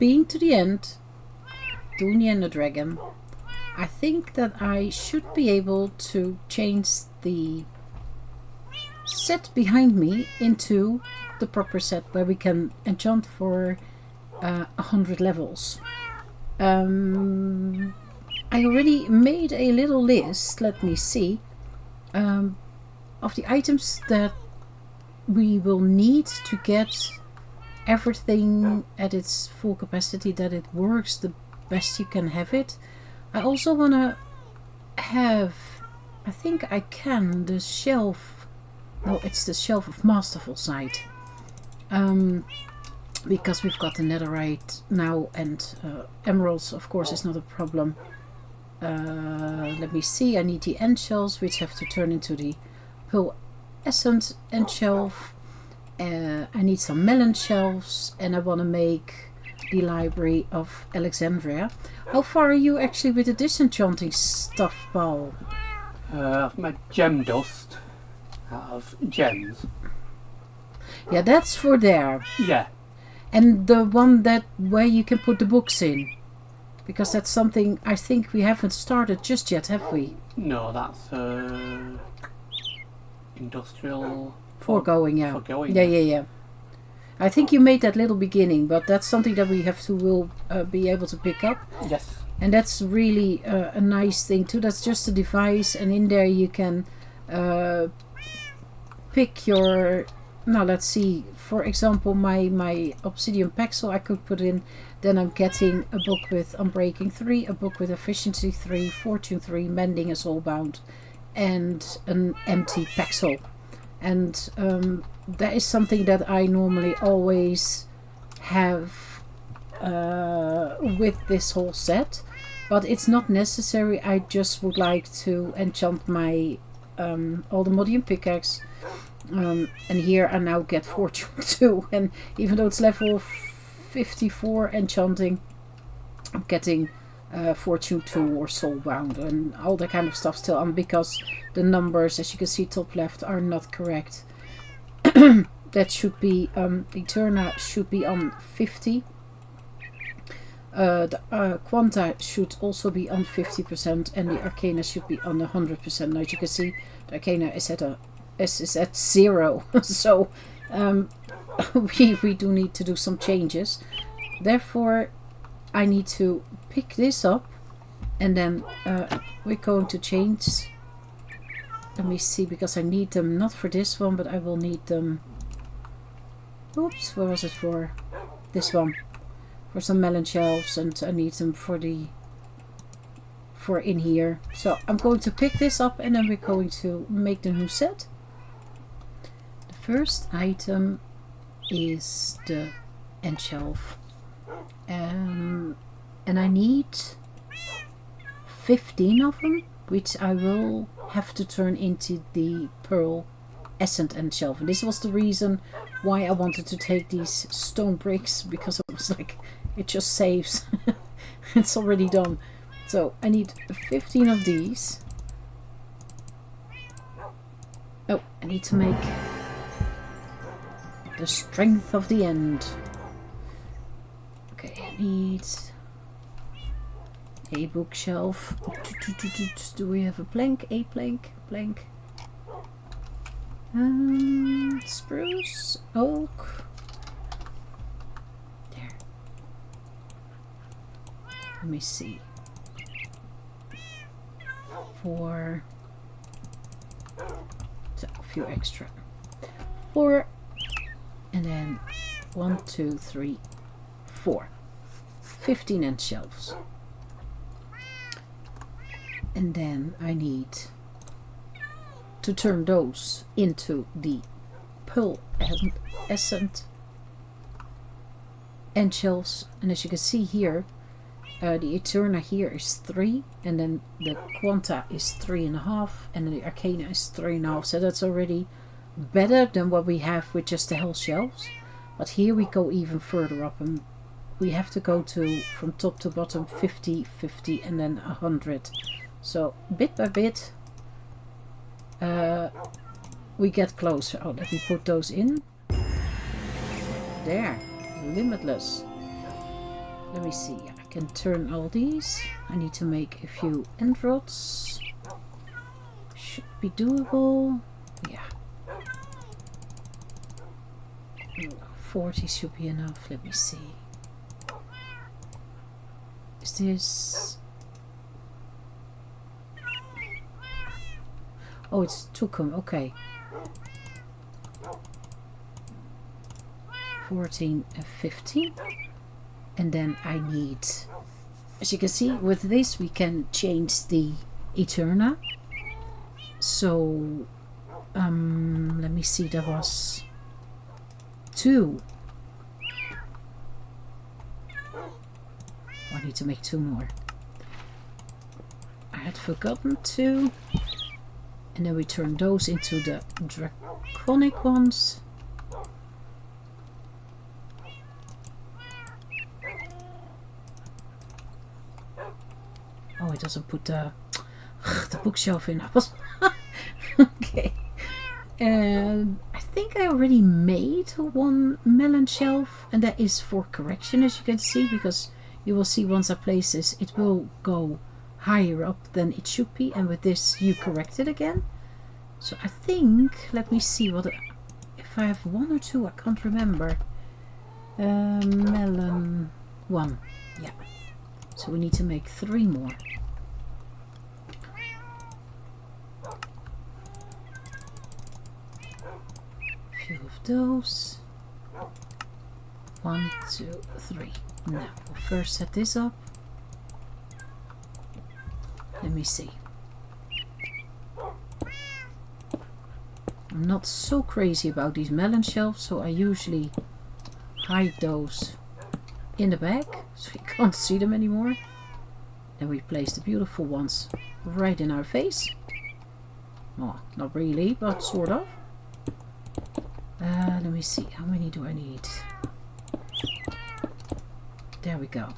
being to the end, doing the Ender Dragon, I think that I should be able to change the set behind me into the proper set where we can enchant for 100 levels. I already made a little list, let me see, of the items that we will need to get everything at its full capacity, that it works the best you can have it. I also want to have, I think I can, the shelf, no, it's the shelf of Masterful Sight, because we've got the netherite now, and emeralds of course is not a problem. Let me see, I need the end shells, which have to turn into the pearlescent end shelf. I need some melon shelves, and I want to make the library of Alexandria. How far are you actually with the disenchanting stuff, Paul? I've made gem dust out of gems. Yeah, that's for there. Yeah. And the one that where you can put the books in, because that's something I think we haven't started just yet, have we? No, that's industrial foregoing. Yeah. Foregoing. Yeah. I think you made that little beginning, but that's something that we have to will be able to pick up. Yes. And that's really a nice thing too. That's just a device, and in there you can pick your. Now let's see. For example, my obsidian pexel I could put in. Then I'm getting a book with Unbreaking 3, a book with Efficiency 3, Fortune 3, Mending is all bound, and an empty pexel. And that is something that I normally always have with this whole set, but it's not necessary. I just would like to enchant my Aldemodium pickaxe, and here I now get Fortune 2, and even though it's level 54 enchanting, I'm getting Fortune 2 or Soulbound and all that kind of stuff still on, because the numbers, as you can see top left, are not correct. That should be Eterna should be on 50. The Quanta should also be on 50%, and the Arcana should be on 100%. Now, as you can see, the Arcana is at 0. So we do need to do some changes. Therefore, I need to pick this up, and then we're going to change. Let me see, because I need them not for this one, but I will need them. Oops, what was it for? This one, for some melon shelves, and I need them for in here. So I'm going to pick this up, and then we're going to make the new set. The first item is the end shelf. And I need 15 of them, which I will have to turn into the pearlescent end shelf. And this was the reason why I wanted to take these stone bricks, because it was like, it just saves. It's already done. So I need 15 of these. Oh, I need to make the strength of the end. Okay, I need a bookshelf. Do we have a plank? A plank? Plank. Spruce, oak. There. Let me see. 4. So a few extra. 4. And then 1, 2, 3, 4. 15 end shelves. And then I need to turn those into the pearlescent end shelves. And as you can see here, the Eterna here is 3, and then the Quanta is 3.5, and then the Arcana is 3.5. So that's already better than what we have with just the hell shelves. But here we go even further up, and we have to go to from top to bottom 50, 50, and then 100. So bit by bit we get closer. Oh, let me put those in. There, limitless. let me see. I can turn all these. I need to make a few end rods. Should be doable. Yeah. 40 should be enough. Let me see. Is this... Oh, it's Tukum. Okay. 14 and 15. And then I need... As you can see, with this we can change the Eterna. So... let me see. There was... 2. I need to make 2 more. I had forgotten 2. And then we turn those into the draconic ones. Oh, it doesn't put the bookshelf in. Okay. And I think I already made one melon shelf, and that is for correction, as you can see, because you will see once I place this it will go higher up than it should be, and with this you correct it again. So I think, let me see what if I have 1 or 2, I can't remember. Melon 1, yeah. So we need to make 3 more. Few of those. 1, 2, 3. Now we'll first set this up. Let me see. I'm not so crazy about these melon shelves, so I usually hide those in the bag so you can't see them anymore. Then we place the beautiful ones right in our face. Oh, not really, but sort of. Let me see, how many do I need? There we go.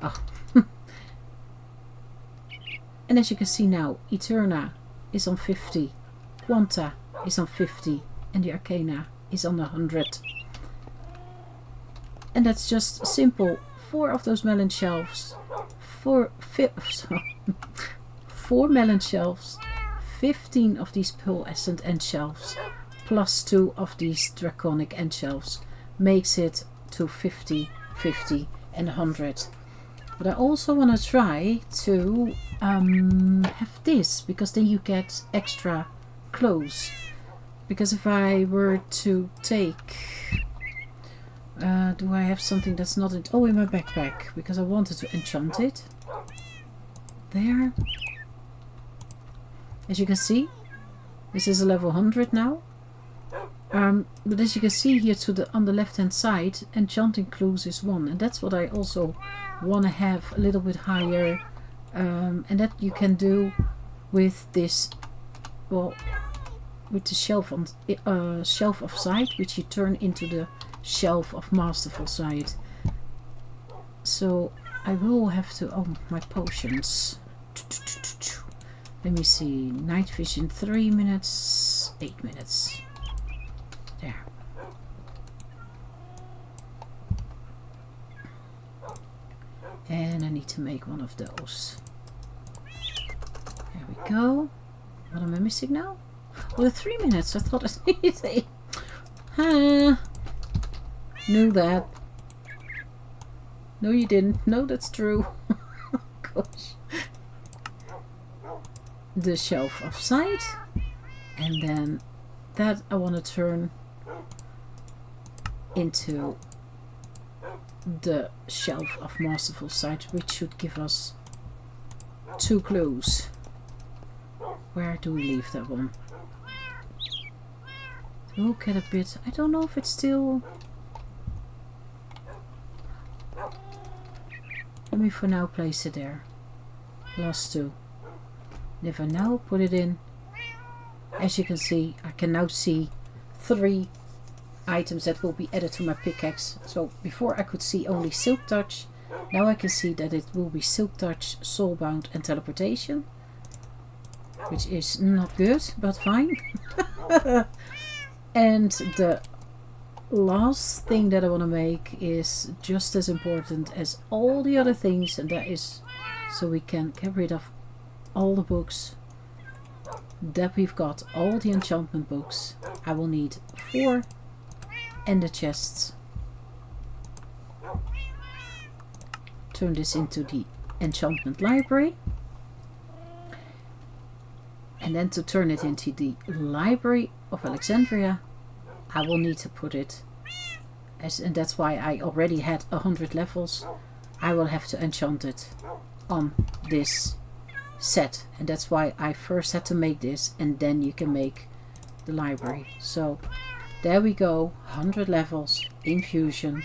Oh. And as you can see now, Eterna is on 50, Quanta is on 50, and the Arcana is on 100. And that's just simple. 4 of those melon shelves, 4 melon shelves, 15 of these pearlescent end shelves, plus 2 of these draconic end shelves, makes it to 50, 50 and 100. But I also want to try to have this, because then you get extra clothes. Because if I were to take... do I have something that's not in... Oh, in my backpack, because I wanted to enchant it. There. As you can see, this is a level 100 now. But as you can see here on the left hand side, enchanting clues is 1, and that's what I also want to have a little bit higher, and that you can do with this, well, with the shelf on shelf of sight, which you turn into the shelf of masterful sight. So I will have to, oh, my potions. Let me see, night vision 3 minutes, 8 minutes. There. And I need to make one of those. There we go. What am I missing now? Oh, the 3 minutes. I thought I needed 8. Knew that. No, you didn't. No, that's true. Gosh. The shelf of sight. And then that I want to turn into the shelf of masterful sight, which should give us 2 clues. Where do we leave that one? Look at a bit. I don't know if it's still... Let me for now place it there. Last 2. And if I now put it in, as you can see, I can now see 3 items that will be added to my pickaxe. So before I could see only Silk Touch, now I can see that it will be Silk Touch, Soulbound and Teleportation, which is not good, but fine. And the last thing that I want to make is just as important as all the other things, and that is so we can get rid of all the books that we've got, all the enchantment books. I will need 4 and the chests. Turn this into the enchantment library, and then to turn it into the library of Alexandria I will need to put it and that's why I already had 100 levels. I will have to enchant it on this set, and that's why I first had to make this, and then you can make the library. So there we go, 100 levels in Fusion.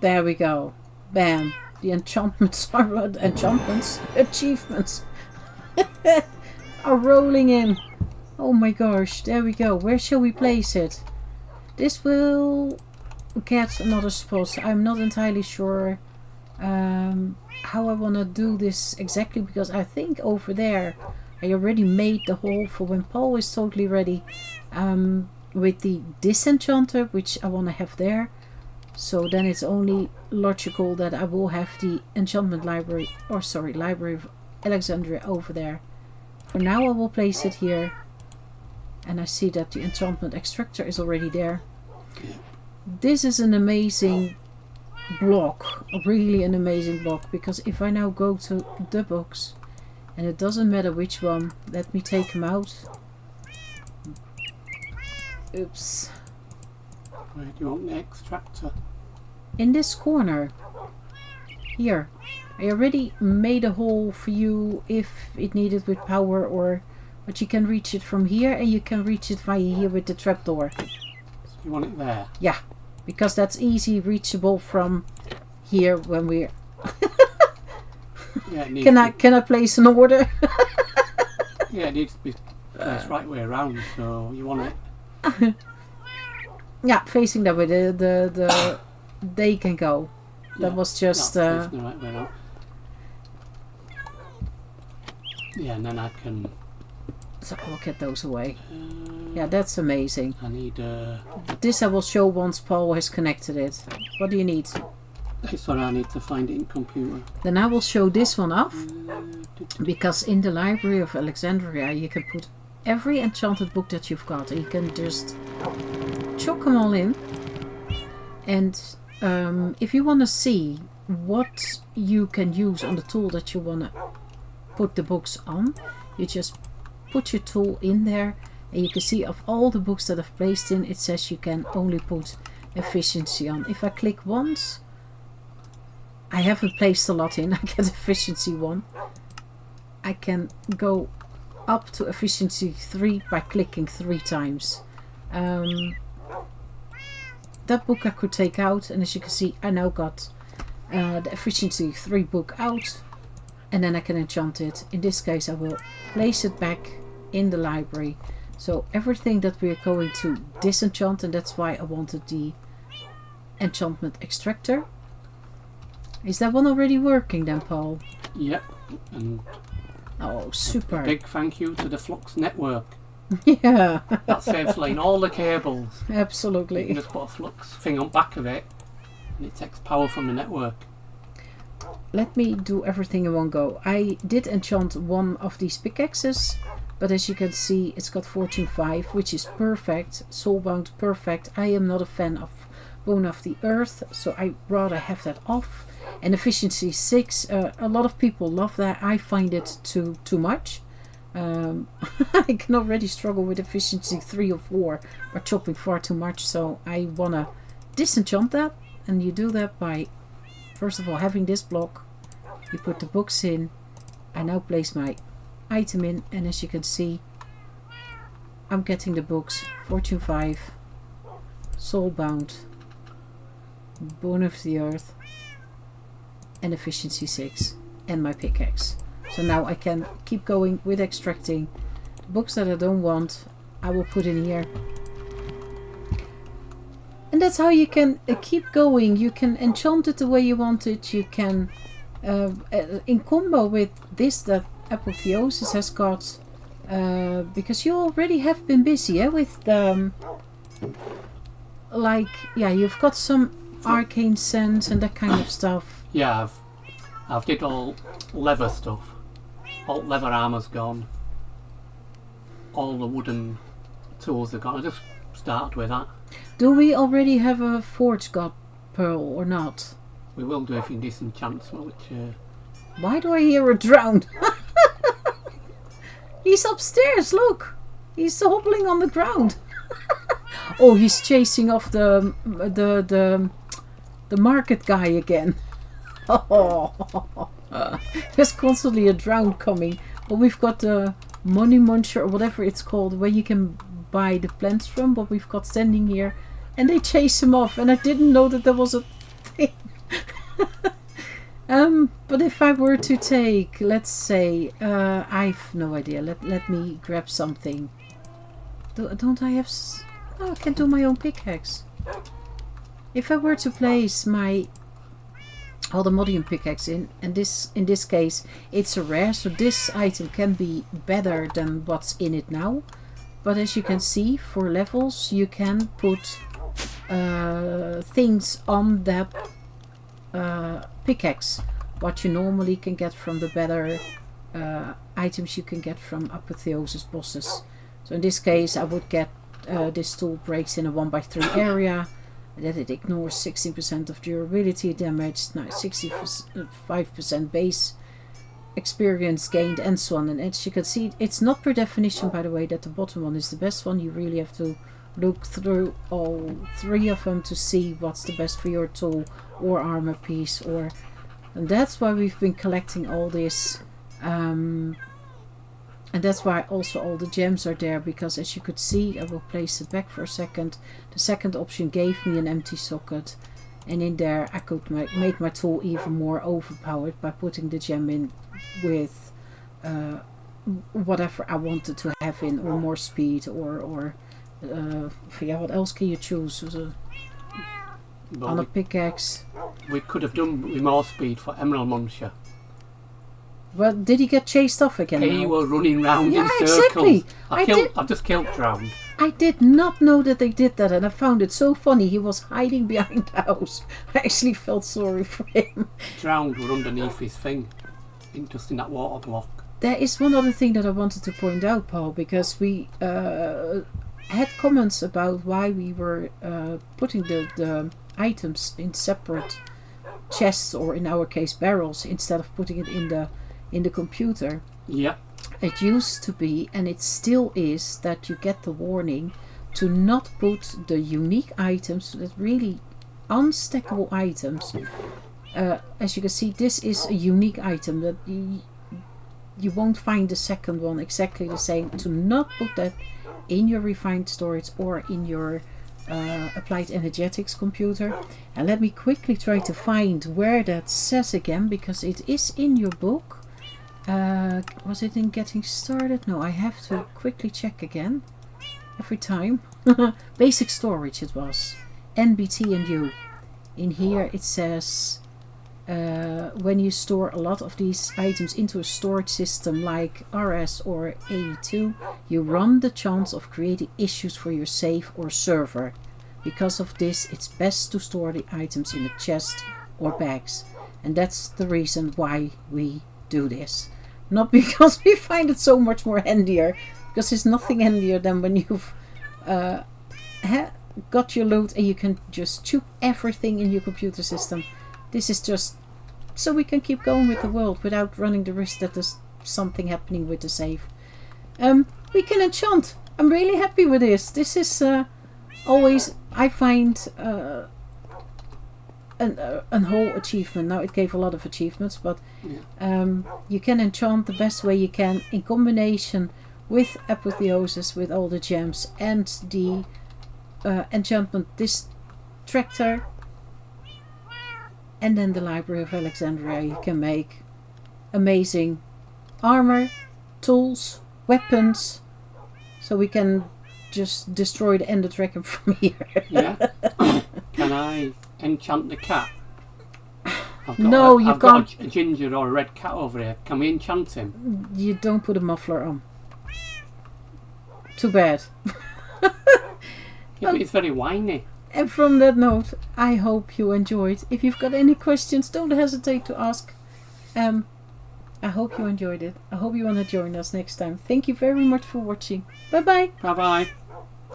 There we go. Bam. The enchantments are achievements are rolling in. Oh my gosh, there we go. Where shall we place it? This will get another spot. I'm not entirely sure how I want to do this exactly, because I think over there I already made the hole for when Paul is totally ready with the disenchanter, which I want to have there. So then it's only logical that I will have the enchantment library, or sorry, library of Alexandria over there. For now I will place it here. And I see that the enchantment extractor is already there. This is an amazing block, really an amazing block, because if I now go to the books, and it doesn't matter which one, let me take them out. Oops. Where do you want the extractor? In this corner. Here. I already made a hole for you if it needed with power, or but you can reach it from here, and you can reach it via here with the trapdoor. So you want it there? Yeah, because that's easy reachable from here when we're Yeah, it can I place an order? Yeah, it needs to be placed right way around, so you want it. Yeah, facing that way. The they can go. That was just facing the right way around. Yeah, and then I can. So I will get those away. Yeah, that's amazing. I need. This I will show once Paul has connected it. What do you need? Sorry, I need to find it in computer. Then I will show this one off, because in the library of Alexandria you can put every enchanted book that you've got, and you can just chuck them all in. And if you want to see what you can use on the tool that you want to put the books on, you just put your tool in there, and you can see of all the books that I've placed in, it says you can only put efficiency on. If I click once, I haven't placed a lot in, I get efficiency 1. I can go up to efficiency 3 by clicking 3 times. That book I could take out, and as you can see I now got the efficiency 3 book out, and then I can enchant it. In this case I will place it back in the library. So everything that we are going to disenchant, and that's why I wanted the enchantment extractor. Is that one already working then, Paul? Yep. And oh, super. A big thank you to the Flux network. Yeah. That saves laying all the cables. Absolutely. You can just put a Flux thing on back of it, and it takes power from the network. Let me do everything in one go. I did enchant one of these pickaxes, but as you can see it's got fortune 5, which is perfect. Soulbound, perfect. I am not a fan of Bone of the Earth, so I rather have that off. And efficiency 6, a lot of people love that. I find it too much. I can already struggle with efficiency 3 or 4 or chopping far too much, so I want to disenchant that. And you do that by first of all having this block. You put the books in. I now place my item in, and as you can see I'm getting the books Fortune 5, Soulbound, Bone of the Earth, and efficiency 6, and my pickaxe. So now I can keep going with extracting. The books that I don't want I will put in here, and that's how you can keep going. You can enchant it the way you want it. You can in combo with this, that Apotheosis has got, because you already have been busy with the, you've got some arcane sense and that kind of stuff. Yeah, I've did all leather stuff. All leather armour's gone. All the wooden tools are gone. I just started with that. Do we already have a Forge God Pearl or not? We will do if you disenchant, which... Why do I hear a drown? He's upstairs, look! He's hobbling on the ground. Oh, he's chasing off the market guy again. Oh, there's constantly a drown coming. But we've got the money muncher or whatever it's called, where you can buy the plants from, but we've got standing here, and they chase him off, and I didn't know that there was a thing. But if I were to take, let's say, I've no idea. Let me grab something. Don't I have? Oh, I can do my own pickaxe. If I were to place my Aldemodium pickaxe in this case, it's a rare, so this item can be better than what's in it now. But as you can see, for levels, you can put things on that pickaxe. What you normally can get from the better items you can get from Apotheosis bosses. So in this case, I would get this tool breaks in a 1x3 area. That it ignores 16% of durability damage, 65% base experience gained, and so on. And as you can see, it's not per definition, by the way, that the bottom one is the best one. You really have to look through all three of them to see what's the best for your tool or armor piece. And that's why we've been collecting all this. And that's why also all the gems are there, because as you could see, I will place it back for a second. The second option gave me an empty socket, and in there I could make my tool even more overpowered by putting the gem in with whatever I wanted to have in, or more speed, or what else can you choose? On a pickaxe. We could have done with more speed for Emerald Muncher. Well, did he get chased off again? He was running round in circles. Exactly. I've just killed Drowned. I did not know that they did that, and I found it so funny. He was hiding behind the house. I actually felt sorry for him. Drowned were underneath his thing, just in that water block. There is one other thing that I wanted to point out, Paul, because we had comments about why we were putting the items in separate chests, or in our case barrels, instead of putting it in the computer. Yeah. It used to be, and it still is, that you get the warning to not put the unique items, that really unstackable items. As you can see, this is a unique item that you won't find the second one exactly the same. To not put that in your refined storage or in your applied energetics computer. And let me quickly try to find where that says again, because it is in your book. Was it in getting started? No, I have to quickly check again every time. Basic storage it was. NBT and U. In here it says when you store a lot of these items into a storage system like RS or AE2, you run the chance of creating issues for your safe or server. Because of this, it's best to store the items in a chest or bags. And that's the reason why we do this. Not because we find it so much more handier, because there's nothing handier than when you've got your loot and you can just choop everything in your computer system. This is just so we can keep going with the world without running the risk that there's something happening with the save. We can enchant. I'm really happy with this. This is always, I find, a whole achievement. Now it gave a lot of achievements, but you can enchant the best way you can in combination with Apotheosis, with all the gems and the enchantment distractor, and then the Library of Alexandria. You can make amazing armor, tools, weapons, so we can just destroy the Ender Dragon from here. Yeah. Can I enchant the cat? I've got a ginger or a red cat over here. Can we enchant him? You don't put a muffler on. Too bad. Yeah, but he's very whiny. And from that note, I hope you enjoyed. If you've got any questions, don't hesitate to ask. I hope you enjoyed it. I hope you want to join us next time. Thank you very much for watching. Bye bye. Bye bye.